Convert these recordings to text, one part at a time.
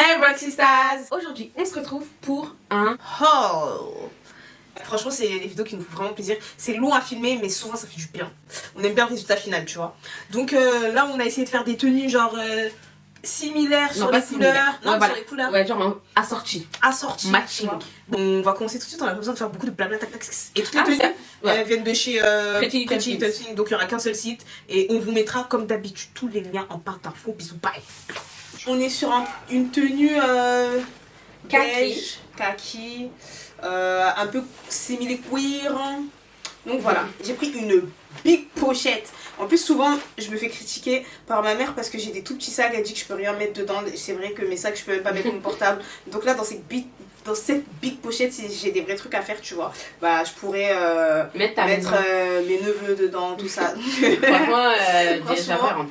Hey Rocksisters! Aujourd'hui on se retrouve pour un haul. Franchement c'est des vidéos qui nous font vraiment plaisir. C'est long à filmer mais souvent ça fait du bien. On aime bien le résultat final tu vois. Donc là on a essayé de faire des tenues genre similaires sur les couleurs. Non, sur les couleurs. Ouais, genre assorti. Assorti. Matching. Bon, on va commencer tout de suite, on a besoin de faire beaucoup de blabla tac tac. Et toutes les tenues ouais. viennent de chez Pretty Little Thing. Donc il n'y aura qu'un seul site. Et on vous mettra comme d'habitude tous les liens en barre d'infos. Bisous, bye. On est sur une tenue kaki, un peu simili queer. Donc voilà, j'ai pris une big pochette. En plus souvent je me fais critiquer par ma mère parce que j'ai des tout petits sacs. Elle dit que je peux rien mettre dedans. C'est vrai que mes sacs je peux même pas mettre mon portable. Donc là dans cette big pochette, si j'ai des vrais trucs à faire tu vois, bah je pourrais mettre mes neveux dedans, tout ça. Franchement, Franchement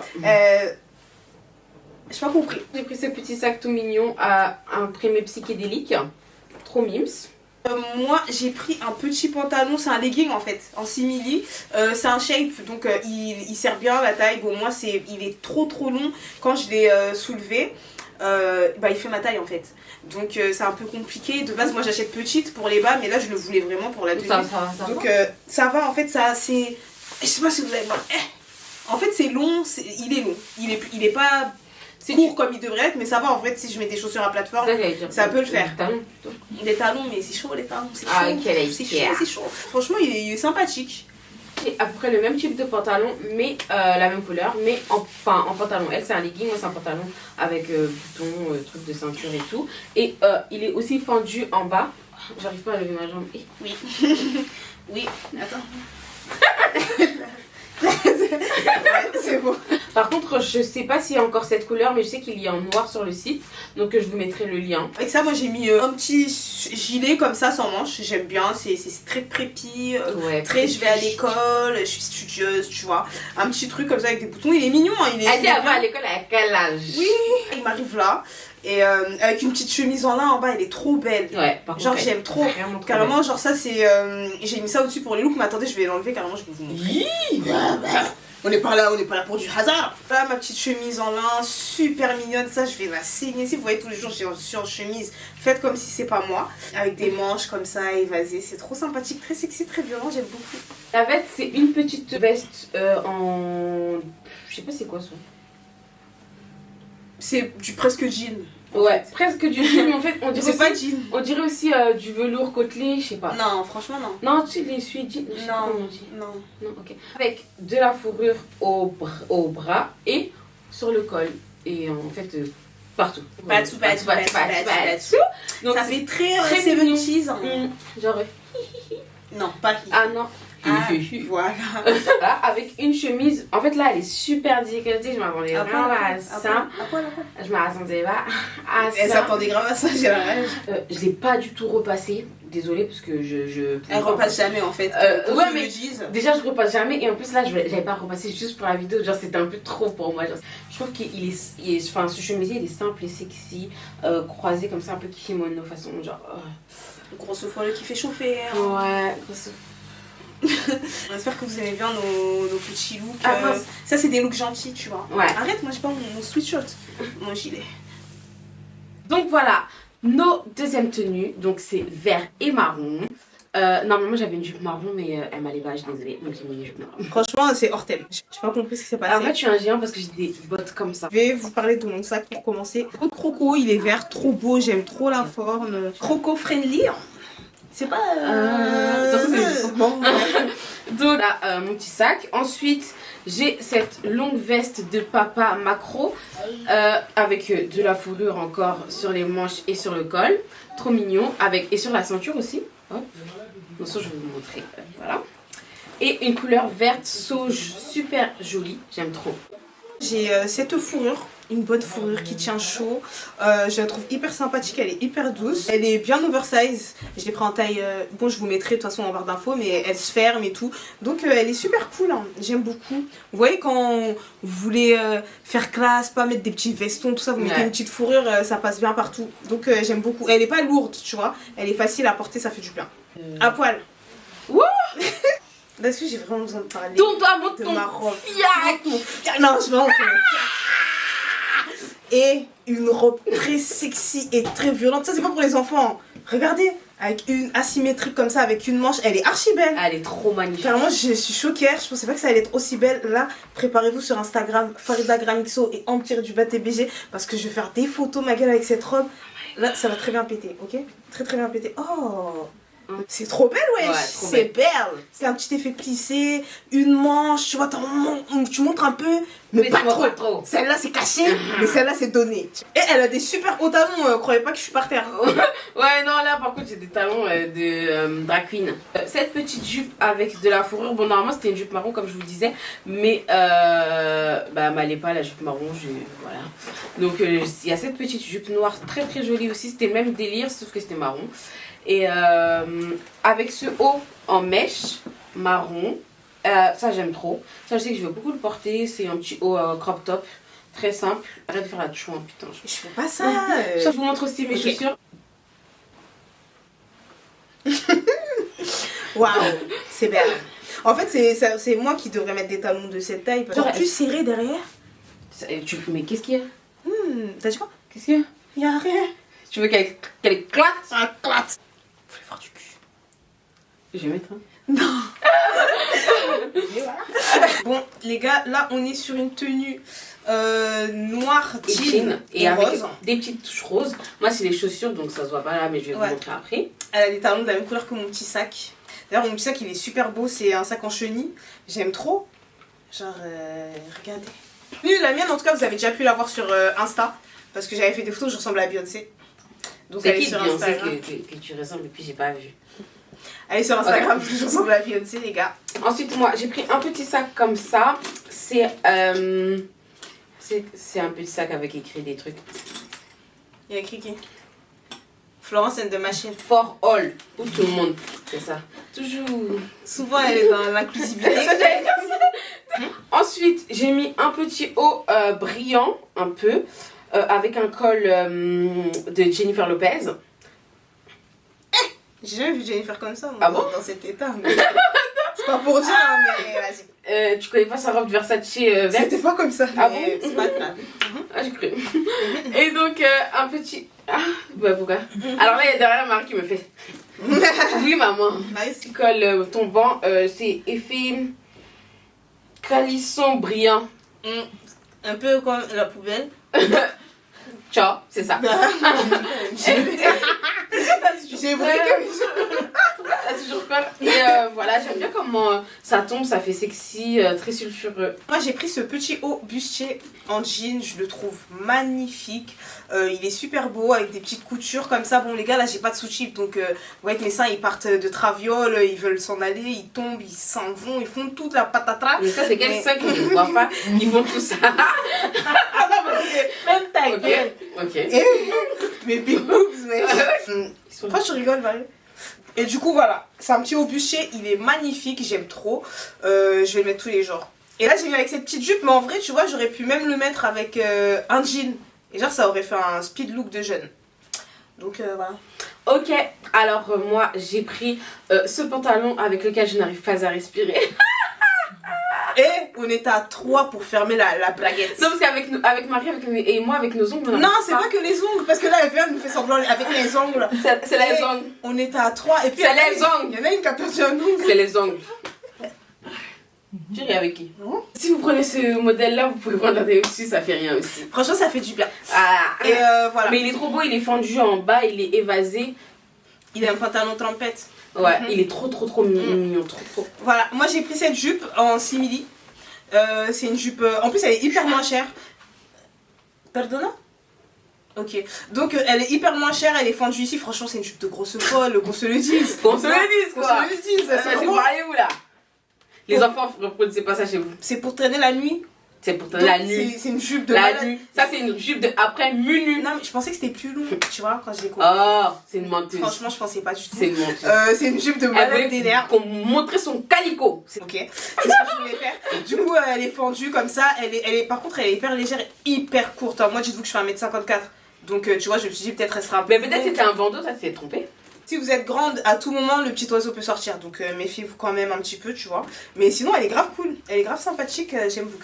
j'ai pas compris. J'ai pris ce petit sac tout mignon à imprimé psychédélique. Trop mimes. Moi j'ai pris un petit pantalon, c'est un legging en fait, en simili. C'est un shape donc il sert bien la taille. Bon moi il est trop long. Quand je l'ai soulevé il fait ma taille en fait. Donc c'est un peu compliqué. De base moi j'achète petite pour les bas mais là je le voulais vraiment pour la tenue. Donc ça va en fait, ça c'est... Je sais pas si vous avez... En fait c'est long, il est long. Il est pas... court comme il devrait être, mais ça va en fait. Si je mets des chaussures à plateforme ça peut le faire. Des talons, mais c'est chaud les talons, c'est chaud. C'est chaud. Franchement il est sympathique. C'est à peu près le même type de pantalon mais la même couleur, mais en pantalon. Elle c'est un legging, moi c'est un pantalon avec bouton, truc de ceinture et tout. Et il est aussi fendu en bas. J'arrive pas à lever ma jambe. Oui. Oui, attends. C'est bon. Par contre je sais pas s'il y a encore cette couleur, mais je sais qu'il y a en noir sur le site, donc je vous mettrai le lien. Avec ça moi j'ai mis un petit gilet comme ça sans manches, j'aime bien, c'est très prépi, très je vais à l'école, je suis studieuse tu vois. Un petit truc comme ça avec des boutons, il est mignon hein, il est... Elle va à l'école à quel âge? Oui, il m'arrive là. Et avec une petite chemise en lin en bas, elle est trop belle. Ouais, par contre, genre j'aime trop. Carrément belle. Genre ça c'est... j'ai mis ça au-dessus pour les looks, mais attendez je vais l'enlever carrément, je vais vous montrer. On n'est pas là pour du hasard. Là ma petite chemise en lin, super mignonne, ça je vais la saigner. Si vous voyez tous les jours je suis en chemise, faites comme si c'est pas moi. Avec des manches comme ça évasées, c'est trop sympathique, très sexy, très violent, j'aime beaucoup. La veste c'est une petite veste en... Je sais pas c'est quoi ça. C'est du presque jean. Ouais, presque du jean, mais en fait on dirait c'est aussi, pas jean. On dirait aussi du velours côtelé, je sais pas. Non, franchement non. Non, tu sais les jeans. Non, ok. Avec de la fourrure au bras et sur le col. Et en fait partout. Partout. Donc ça fait très 70s. Genre... Non, pas ah non. Voilà. Avec une chemise, en fait là elle est super décolletée, je m'attendais vraiment à ça. Je m'attendais pas à ça. Elle s'attendait grave à ça, j'ai la rage. Je l'ai pas du tout repassé, désolée parce que elle repasse jamais en fait. Ouais mais déjà je repasse jamais et en plus là j'avais pas repassé juste pour la vidéo, genre c'était un peu trop pour moi. Genre, je trouve qu'il est, enfin ce chemisier il est simple et sexy, croisé comme ça un peu kimono façon genre. Grosse folle qui fait chauffer. Hein. Ouais, grosse. On espère que vous aimez bien nos petits looks. Ça c'est des looks gentils tu vois. Ouais. Arrête, moi j'ai pas mon sweatshirt, mon gilet. Donc voilà, nos deuxièmes tenues, donc c'est vert et marron. Normalement j'avais une jupe marron mais elle m'allait pas, je suis désolée, donc j'ai mis une jupe marron. Franchement c'est hors thème, j'ai pas compris ce qui s'est passé. En fait je suis un géant parce que j'ai des bottes comme ça. Je vais vous parler de mon sac pour commencer. Le croco, il est vert, trop beau, j'aime trop la forme. Croco friendly. C'est pas... Bon, donc là mon petit sac. Ensuite j'ai cette longue veste de papa macro avec de la fourrure encore sur les manches et sur le col. Trop mignon, et sur la ceinture aussi. Hop. Donc ça je vais vous montrer. Voilà. Et une couleur verte sauge super jolie, j'aime trop. J'ai cette fourrure, une bonne fourrure qui tient chaud. Je la trouve hyper sympathique, elle est hyper douce. Elle est bien oversize. Je l'ai pris en taille, bon je vous mettrai de toute façon en barre d'infos, mais elle se ferme et tout. Donc elle est super cool, hein. J'aime beaucoup. Vous voyez quand vous voulez faire classe, pas mettre des petits vestons, tout ça, vous mettez une petite fourrure, ça passe bien partout. Donc j'aime beaucoup. Elle est pas lourde, tu vois. Elle est facile à porter, ça fait du bien. À poil. Wouh. Là-dessus j'ai vraiment besoin de parler. Donc toi montre de ton ma robe. fiac. Non, je vais en faire. et une robe très sexy et très violente. Ça, c'est pas pour les enfants. Regardez, avec une asymétrique comme ça, avec une manche, elle est archi belle. Elle est trop magnifique. Carrément, je suis choquée. Je pensais pas que ça allait être aussi belle. Là, préparez-vous sur Instagram, Farida Gramixo et Empire du TBG, parce que je vais faire des photos, ma gueule, avec cette robe. Là, ça va très bien péter, ok? Très très bien péter. Oh! C'est trop belle, wesh! Ouais, C'est belle! C'est un petit effet plissé, une manche, tu vois, tu montres un peu, mais pas trop. Celle-là, c'est caché, mais celle-là, c'est donné. Et elle a des super hauts talons, croyez pas que je suis par terre. Ouais, non, là, par contre, j'ai des talons de drag queen. Cette petite jupe avec de la fourrure, bon, normalement, c'était une jupe marron, comme je vous disais, mais bah, m'allait pas, la jupe marron, voilà. Donc, il y a cette petite jupe noire, très très jolie aussi, c'était le même délire, sauf que c'était marron. Et avec ce haut en mèche marron, ça j'aime trop. Ça je sais que je vais beaucoup le porter. C'est un petit haut crop top, très simple. Arrête de faire la chouin, putain. Je fais pas ça. Je vous montre aussi mes chaussures. Waouh, c'est belle. En fait, c'est moi qui devrais mettre des talons de cette taille. Genre plus serré derrière. Mais qu'est-ce qu'il y a? T'as dit quoi? Qu'est-ce qu'il y a? Y a rien. Tu veux qu'elle éclate? Ça éclate. Faut lui faire du cul. Je vais mettre un. Non. Et voilà. Bon, les gars, là on est sur une tenue noire jean et avec rose. des petites touches roses. Moi, c'est les chaussures, donc ça se voit pas là, mais je vais vous montrer après. Elle a des talons de la même couleur que mon petit sac. D'ailleurs, mon petit sac il est super beau. C'est un sac en chenille. J'aime trop. Genre, regardez. La mienne, en tout cas, vous avez déjà pu la voir sur Insta. Parce que j'avais fait des photos où je ressemble à Beyoncé. Donc c'est elle est qui sur Beyoncé Instagram. que tu ressembles et puis j'ai pas vu. Allez sur Instagram parce que je ressemble à Beyoncé, les gars. Ensuite, moi, j'ai pris un petit sac comme ça. C'est un petit sac avec écrit des trucs. Il y a écrit qui? Florence and the Machine. For all, pour tout le monde. C'est ça. Toujours. Souvent, elle est dans l'inclusivité. Ensuite, j'ai mis un petit haut brillant, un peu, avec un col de Jennifer Lopez. J'ai jamais vu Jennifer comme ça, moi, ah bon dans cet état. Mais... c'est pas pour dire, hein, mais vas-y. Tu connais pas sa robe Versace verte? C'était pas comme ça. Ah mais bon? c'est pas grave. Ah, j'ai cru. Et donc, un petit... Ah, bah pourquoi? Alors là, il y a derrière Marie qui me fait... Oui, maman. Nice. Col tombant, c'est effet calisson brillant. Un peu comme la poubelle. Ciao, c'est ça. J'ai vrai que... T'as toujours peur. Et voilà, j'aime bien comment ça tombe, ça fait sexy, très sulfureux. Moi j'ai pris ce petit haut bustier en jean, je le trouve magnifique. Il est super beau avec des petites coutures comme ça. Bon les gars, là j'ai pas de sous-chiffre, donc vous voyez que mes seins ils partent de traviole, ils veulent s'en aller, ils tombent, ils s'en vont, ils font toute la patatras. Mais ça c'est quel seins que je ne vois pas, ils font tout ça. Même taille. Ok. Mais big boobs, ouais. Pourquoi tu rigoles, Valérie? Et du coup voilà, c'est un petit haut bustier, il est magnifique, j'aime trop. Je vais le mettre tous les jours. Et là j'ai mis avec cette petite jupe, mais en vrai tu vois j'aurais pu même le mettre avec un jean. Et genre ça aurait fait un speed look de jeune. Donc voilà. Ok, alors moi j'ai pris ce pantalon avec lequel je n'arrive pas à respirer. Et on était à 3 pour fermer la blaguette. Non parce qu'avec Marie et moi avec nos ongles... Non c'est pas que les ongles, parce que là elle vient nous fait semblant avec les ongles. C'est les ongles. On était à 3 et puis c'est les ongles. Il y en a une qui a perdu un ongle. C'est les ongles. Tu ris avec qui? Non. Si vous prenez ce modèle là, vous pouvez prendre un aussi, ça fait rien aussi. Franchement ça fait du bien. Ah. Et voilà. Mais il est trop beau, il est fendu en bas, il est évasé. Il a un pantalon trempette. Ouais, il est trop mignon, trop. Voilà, moi j'ai pris cette jupe en simili. C'est une jupe, en plus elle est hyper moins chère. Pardon? Ok, donc elle est hyper moins chère, elle est fendue ici. Franchement, c'est une jupe de grosse folle, qu'on se le dise. Qu'on se le dise, quoi. Qu'on se le dise, C'est vraiment... où là? Les enfants, ne reproduisez pas ça chez vous. C'est pour traîner la nuit. C'est pour traîner la nuit. C'est une jupe de la malade. nuit. Ça, c'est une jupe de après minuit. Non, mais je pensais que c'était plus long, tu vois, quand je l'ai compris. Oh, c'est une menteuse. Franchement, je pensais pas du tout. C'est une menteuse. C'est une jupe de malade des nerfs. Qu'on montrait son calico. Ok, c'est ce que je voulais faire. Du coup, elle est fendue comme ça. Par contre, elle est hyper légère, hyper courte. Moi, dites-vous que je fais 1m54. Donc, tu vois, je me suis dit peut-être elle sera un peu. Mais peut-être c'était un bandeau, ça t'es trompé. Si vous êtes grande, à tout moment, le petit oiseau peut sortir. Donc, méfiez-vous quand même un petit peu, tu vois. Mais sinon, elle est grave cool. Elle est grave sympathique. J'aime beaucoup.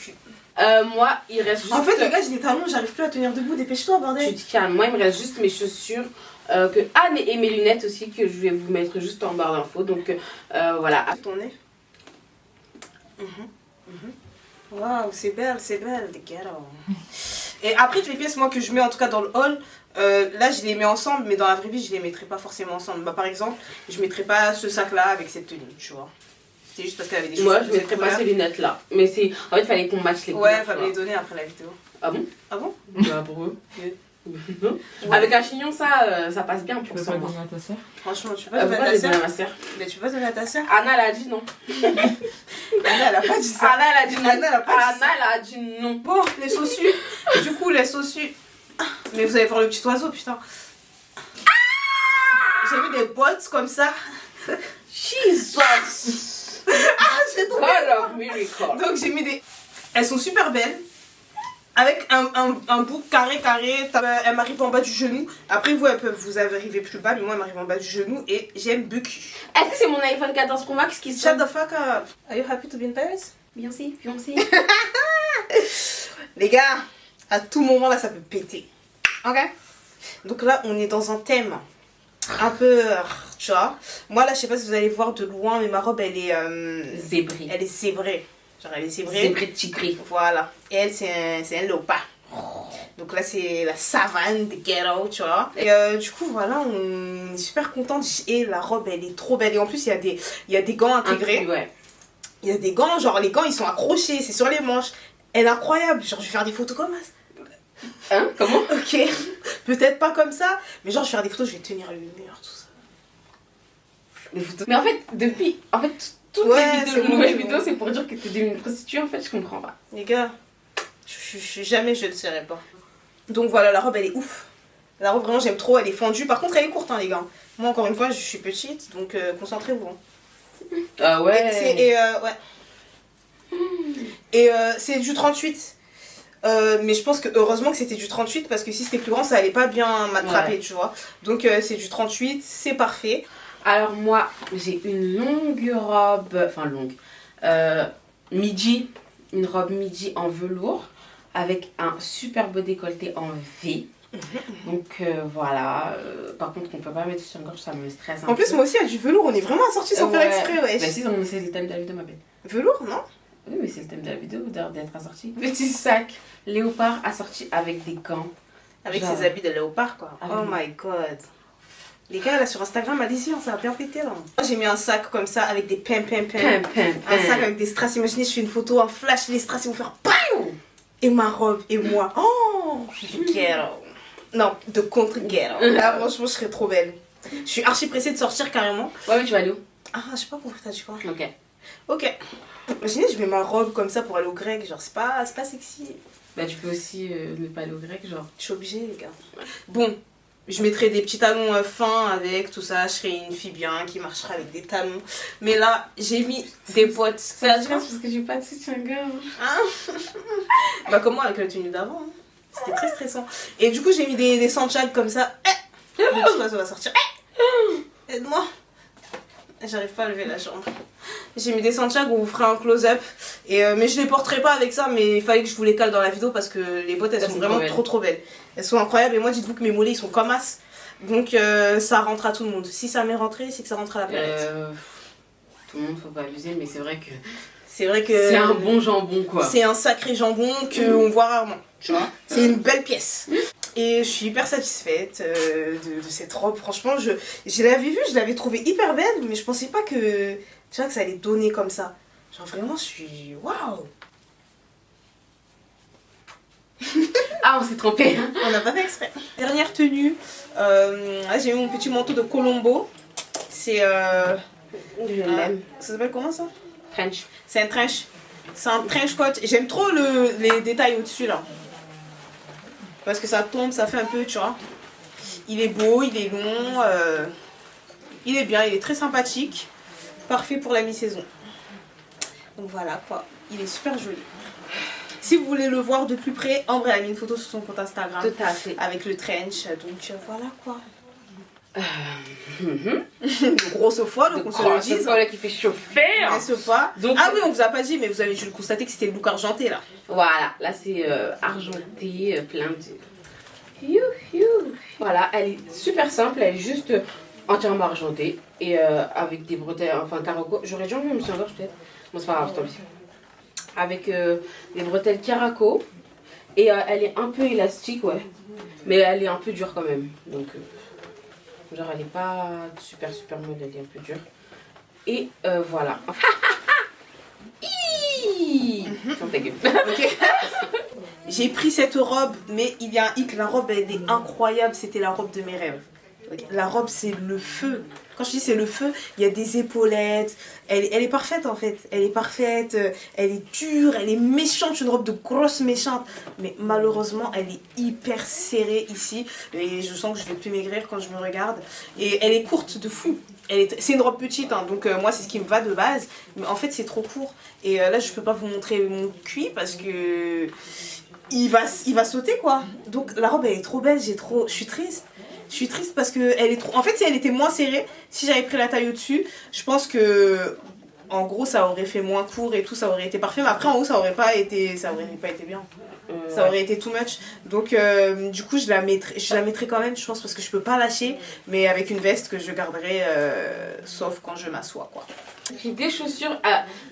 Moi, il reste juste... En fait, les gars, j'ai des talons, j'arrive plus à tenir debout. Dépêche-toi, bordel. Tu te calmes. Moi, il me reste juste mes chaussures. Et mes lunettes aussi que je vais vous mettre juste en barre d'infos. Donc voilà. Ton nez. Waouh, c'est belle, les gars. Et après, les pièces, moi, que je mets en tout cas dans le haul, là, je les mets ensemble, mais dans la vraie vie, je les mettrai pas forcément ensemble. Bah, par exemple, je mettrai pas ce sac-là avec cette tenue, tu vois. C'est juste parce qu'elle avait des choses. Moi, je mettrais pas ces lunettes là. Mais c'est. En fait, il fallait qu'on matche les couleurs. Ouais, il fallait les donner après la vidéo. Ah bon? Ah bon? Bah, pour eux. Ouais. Avec un chignon, ça passe bien pour Tu peux ça. pas donner à ta soeur? Franchement, tu peux pas donner à ta Pourquoi j'ai donné à soeur? ma soeur? Mais tu peux pas donner à ta soeur? Anna, elle a dit non. Anna, elle a pas dit ça. Anna, elle a dit non. Anna, elle a pas dit Anna, ça. elle a dit non. Bon, les saussus. Du coup, les saussus. Mais vous allez voir le petit oiseau, putain. J'ai mis des bottes comme ça. Jesus! J'ai trouvé. God of miracle. Donc j'ai mis des... Elles sont super belles. Avec un bout carré. Elle m'arrive en bas du genou. Après vous, vous arrivez plus bas. Mais moi, elle m'arrive en bas du genou. Et j'aime Bucky. Est-ce que c'est mon iPhone 14 Pro Max qui Shut sonne? the fuck up. Are you happy to be in Paris? Beyoncé. Les gars, à tout moment là, ça peut péter. Ok? Donc là, on est dans un thème un peu... tu vois. Moi là, je sais pas si vous allez voir de loin, mais ma robe, elle est... Zébré. Elle est zébrée. Genre, elle est zébrée. Zébré de tigri. Voilà. Et elle, c'est un léopard. Donc là, c'est la savane de ghetto, tu vois. Et du coup, voilà, on est super contente. Et la robe, elle est trop belle. Et en plus, il y a des gants intégrés. Ouais. Il y a des gants, genre les gants, ils sont accrochés. C'est sur les manches. Elle est incroyable. Genre, je vais faire des photos comme ça. Hein? Comment? Ok. Peut-être pas comme ça. Mais genre, je vais faire des photos, je vais tenir le mur, tout ça. Des photos. Mais en fait, depuis... En fait, toutes Ouais, les c'est vidéos, bon, nouvelles c'est bon. vidéos, c'est pour dire que t'es devenue une prostituée. En fait, je comprends pas. Les gars, jamais je ne serai pas. Donc voilà, la robe, elle est ouf. La robe, vraiment, j'aime trop. Elle est fendue. Par contre, elle est courte, hein, les gars. Moi, encore une fois, je suis petite. Donc, concentrez-vous. Hein. Ah ouais. Et c'est du 38. Mais je pense que heureusement que c'était du 38 parce que si c'était plus grand, ça allait pas bien m'attraper, tu vois. Donc c'est du 38, c'est parfait. Alors moi, j'ai une longue robe, enfin longue, midi, une robe midi en velours avec un super beau décolleté en V. Donc voilà, par contre on peut pas mettre sur une gorge, ça me stresse un peu. En plus moi aussi il y a du velours, on est vraiment assortis sans faire exprès, ouais. Bah si, c'est le thème de la vidéo, ma belle. Velours, non? Oui, mais c'est le thème de la vidéo d'être assorti. Petit sac léopard assorti avec des gants. Avec Genre... ses habits de léopard quoi. Ah, oh oui. my god. Les gars là sur Instagram, allez-y, ça va bien péter là. Moi j'ai mis un sac comme ça avec des pam. Un sac avec des strass, imaginez je fais une photo en flash, les strass ils vont faire PAM. Et ma robe, et moi, oh, ghetto. Non, de contre ghetto. Là franchement je serais trop belle. Je suis archi pressée de sortir carrément. Ouais, mais tu vas aller où? Ah, je sais pas compris, t'as dit quoi? Ok. Imaginez, je mets ma robe comme ça pour aller au grec, genre c'est pas sexy. Bah tu peux aussi ne pas aller au grec, genre. Je suis obligée, les gars. Bon, je mettrai des petits talons fins avec tout ça, je serai une fille bien qui marchera avec des talons. Mais là, j'ai mis des bottes. C'est la différence parce que j'ai pas de soutien-gorge. Hein? Bah comme moi avec la tenue d'avant. Hein. C'était très stressant. Et du coup, j'ai mis des sandales comme ça. Le petit oiseau va sortir. Aide-moi. J'arrive pas à lever la jambe. J'ai mis des sandales où vous ferez un close-up. Mais je les porterai pas avec ça, mais il fallait que je vous les cale dans la vidéo parce que les bottes elles sont vraiment trop belles. Elles sont incroyables et moi dites-vous que mes mollets ils sont comme as. Donc ça rentre à tout le monde. Si ça m'est rentré, c'est que ça rentre à la planète. Tout le monde faut pas abuser, mais c'est vrai que c'est un bon jambon quoi. C'est un sacré jambon qu'on voit rarement. Tu vois, c'est une belle pièce. Et je suis hyper satisfaite de cette robe. Franchement, je l'avais vue, je l'avais trouvée hyper belle, mais je pensais pas que, tu vois, que ça allait donner comme ça. Genre vraiment, je suis... Waouh. Ah, on s'est trompé. On n'a pas fait exprès. Dernière tenue, là j'ai mis mon petit manteau de Colombo. C'est... ça s'appelle comment ça? French. C'est un trench. C'est un trench coat. J'aime trop les détails au-dessus là. Parce que ça tombe, ça fait un peu, tu vois. Il est beau, il est long. Il est bien, il est très sympathique. Parfait pour la mi-saison. Donc voilà quoi. Il est super joli. Si vous voulez le voir de plus près, Ambre a mis une photo sur son compte Instagram. Tout à fait. Avec le trench. Donc voilà quoi. De grosses fois, donc on se le dit. C'est qui fait chauffer. N'est-ce pas? Donc, ah oui, on vous a pas dit, mais vous avez dû le constater que c'était le look argenté là. Voilà, là c'est argenté, plein de... Voilà, elle est super simple, elle est juste entièrement argentée. Et avec des bretelles, enfin Caraco. J'aurais dû enlever mon engorge peut-être. Bon, c'est pas grave, tant pis. Avec des bretelles Caraco. Et elle est un peu élastique, ouais. Mais elle est un peu dure quand même. Donc, genre, elle est pas super molle, elle est un peu dure. Et voilà. Okay. J'ai pris cette robe, mais il y a un hic. La robe, elle est incroyable. C'était la robe de mes rêves. La robe, c'est le feu. Quand je dis c'est le feu, il y a des épaulettes. Elle est parfaite en fait. Elle est parfaite. Elle est dure. Elle est méchante. Une robe de grosse méchante. Mais malheureusement, elle est hyper serrée ici. Et je sens que je vais plus maigrir quand je me regarde. Et elle est courte de fou. C'est une robe petite, hein, donc moi c'est ce qui me va de base. Mais en fait, c'est trop court. Et là, je peux pas vous montrer mon cuit parce que il va sauter quoi. Donc la robe, elle est trop belle. Je suis triste. Je suis triste parce que elle est trop... En fait, si elle était moins serrée, si j'avais pris la taille au-dessus, je pense que... En gros, ça aurait fait moins court et tout, ça aurait été parfait. Mais après, en haut, ça aurait pas été bien. Ça aurait été too much. Donc, du coup, je la mettrai quand même, je pense, parce que je peux pas lâcher. Mais avec une veste que je garderai, sauf quand je m'assois, quoi. J'ai des chaussures...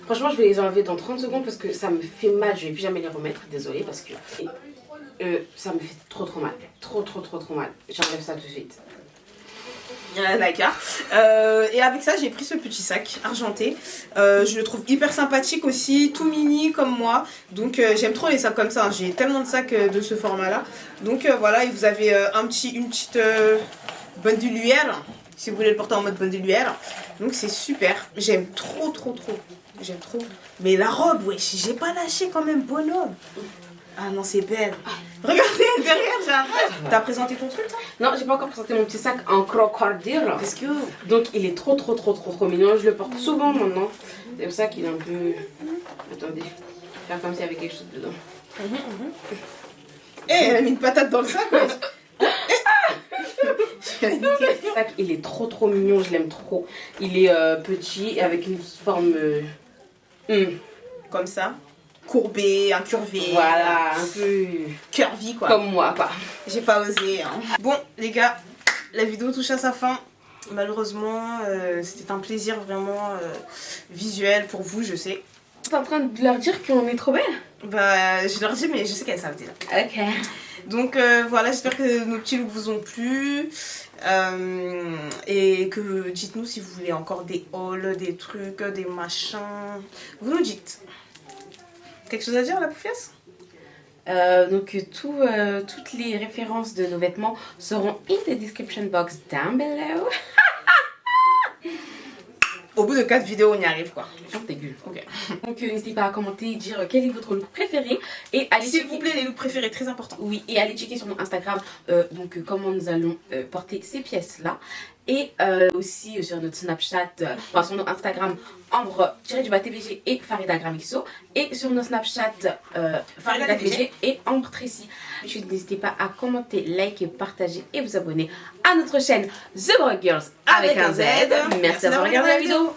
franchement, je vais les enlever dans 30 secondes parce que ça me fait mal. Je vais plus jamais les remettre, désolée, parce que... ça me fait trop mal. Trop mal. J'enlève ça tout de suite. D'accord. Et avec ça, j'ai pris ce petit sac argenté. Je le trouve hyper sympathique aussi, tout mini comme moi. Donc j'aime trop les sacs comme ça. Hein. J'ai tellement de sacs de ce format-là. Donc voilà, et vous avez une petite bandoulière, si vous voulez le porter en mode bandoulière. Donc c'est super. J'aime trop. J'aime trop. Mais la robe, wesh, j'ai pas lâché quand même, bonhomme. Ah non, c'est belle. Regardez derrière, j'arrête. T'as présenté ton truc, toi? Non, j'ai pas encore présenté mon petit sac en crocodile. Parce que... Donc il est trop mignon. Je le porte souvent maintenant. C'est pour ça qu'il est un peu... Attendez. Faire comme s'il y avait quelque chose dedans. Elle a mis une patate dans le sac, ouais. Le sac, il est trop mignon. Je l'aime trop. Il est petit avec une forme... Comme ça. Courbé, incurvé. Voilà, un peu curvy quoi. Comme moi quoi. J'ai pas osé. Hein. Bon les gars, la vidéo touche à sa fin. Malheureusement, c'était un plaisir vraiment visuel pour vous, je sais. T'es en train de leur dire qu'on est trop belle? Bah je leur dis mais je sais qu'elles savent déjà. Ok. Donc voilà, j'espère que nos petits looks vous ont plu. Et que dites-nous si vous voulez encore des hauls, des trucs, des machins. Vous nous dites. Quelque chose à dire, la poufiasse? Donc toutes les références de nos vêtements seront in the description box down below. Au bout de 4 vidéos, on y arrive quoi. Ferme tes gueules. Ok. Donc n'hésitez pas à commenter et dire quel est votre look préféré. Et allez s'il vous plaît, les looks préférés, très important. Oui, et allez checker sur mon Instagram comment nous allons porter ces pièces-là. Et aussi sur notre Snapchat, sur notre Instagram, Ambre-TBG et Farida Gramixo. Et sur nos Snapchat, Farida TBG et Ambre Tracy. N'hésitez pas à commenter, liker, partager et vous abonner à notre chaîne The Broke Girls avec un Z. Merci d'avoir regardé la vidéo.